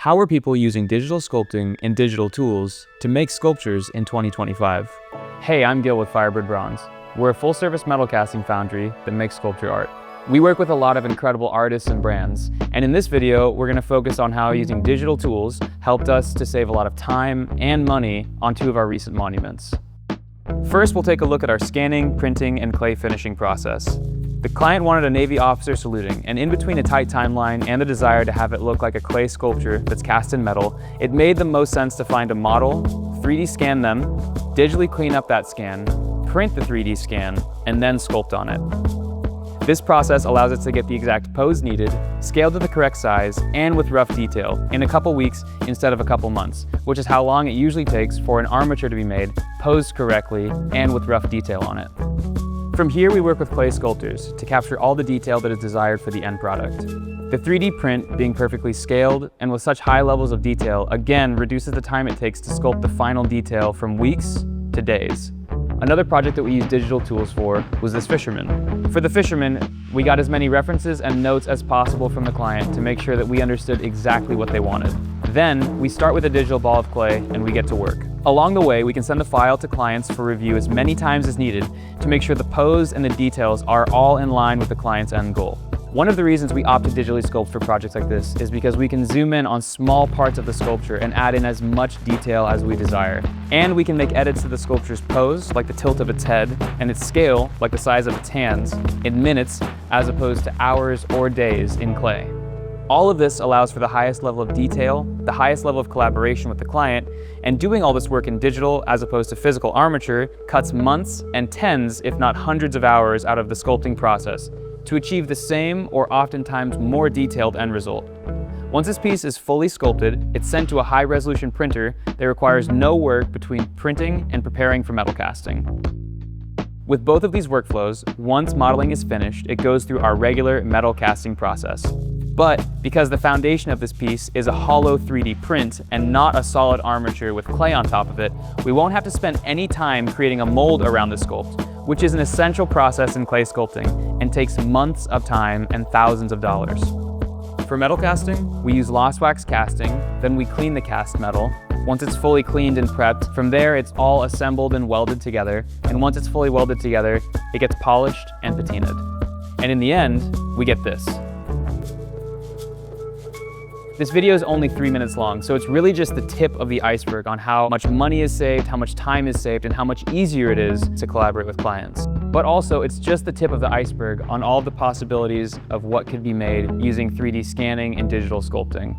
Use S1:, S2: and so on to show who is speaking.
S1: How are people using digital sculpting and digital tools to make sculptures in 2025? Hey, I'm Gil with Firebird Bronze. We're a full-service metal casting foundry that makes sculpture art. We work with a lot of incredible artists and brands, and in this video, we're going to focus on how using digital tools helped us to save a lot of time and money on two of our recent monuments. First, we'll take a look at our scanning, printing, and clay finishing process. The client wanted a Navy officer saluting, and in between a tight timeline and the desire to have it look like a clay sculpture that's cast in metal, it made the most sense to find a model, 3D scan them, digitally clean up that scan, print the 3D scan, and then sculpt on it. This process allows us to get the exact pose needed, scaled to the correct size, and with rough detail in a couple weeks instead of a couple months, which is how long it usually takes for an armature to be made, posed correctly, and with rough detail on it. From here, we work with clay sculptors to capture all the detail that is desired for the end product. The 3D print, being perfectly scaled and with such high levels of detail, again reduces the time it takes to sculpt the final detail from weeks to days. Another project that we used digital tools for was this fisherman. For the fisherman, we got as many references and notes as possible from the client to make sure that we understood exactly what they wanted. Then, we start with a digital ball of clay and we get to work. Along the way, we can send the file to clients for review as many times as needed to make sure the pose and the details are all in line with the client's end goal. One of the reasons we opt to digitally sculpt for projects like this is because we can zoom in on small parts of the sculpture and add in as much detail as we desire. And we can make edits to the sculpture's pose, like the tilt of its head, and its scale, like the size of its hands, in minutes as opposed to hours or days in clay. All of this allows for the highest level of detail, the highest level of collaboration with the client, and doing all this work in digital as opposed to physical armature cuts months and tens, if not hundreds of hours out of the sculpting process to achieve the same or oftentimes more detailed end result. Once this piece is fully sculpted, it's sent to a high-resolution printer that requires no work between printing and preparing for metal casting. With both of these workflows, once modeling is finished, it goes through our regular metal casting process. But because the foundation of this piece is a hollow 3D print and not a solid armature with clay on top of it, we won't have to spend any time creating a mold around the sculpt, which is an essential process in clay sculpting and takes months of time and thousands of dollars. For metal casting, we use lost wax casting, then we clean the cast metal. Once it's fully cleaned and prepped, from there it's all assembled and welded together, and once it's fully welded together, it gets polished and patinaed. And in the end, we get this. This video is only 3 minutes long, so it's really just the tip of the iceberg on how much money is saved, how much time is saved, and how much easier it is to collaborate with clients. But also, it's just the tip of the iceberg on all of the possibilities of what could be made using 3D scanning and digital sculpting.